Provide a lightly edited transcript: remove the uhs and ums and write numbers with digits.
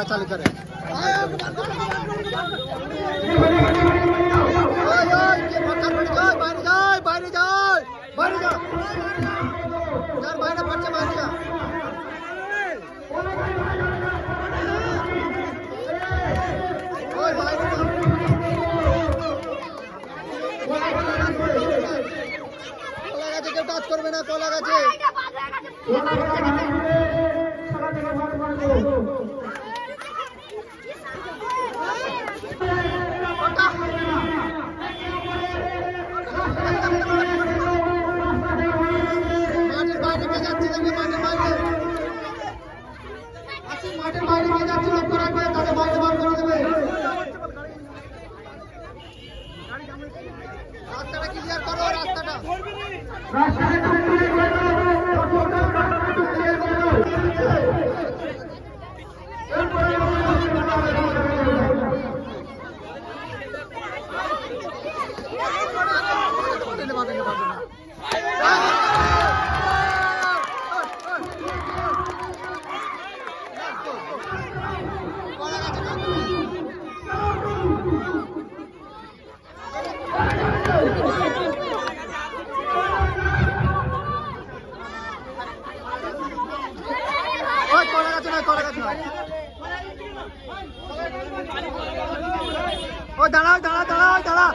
চালু করে বাইরে যায় বাইরে যা যার বাইরে পড়ছে বাইরে যা ওই বাইরে কলা গাছে কেউ টাচ করবে না কলা গাছে মাঠের বাইরে নিয়ে যাচ্ছে লক্ষ্য রাখবে তাদের বাইরে বার করে দেবে রাস্তাটা ক্লিয়ার করো রাস্তাটা দাঁড়াও দাঁড়া দাঁড়া দাঁড়া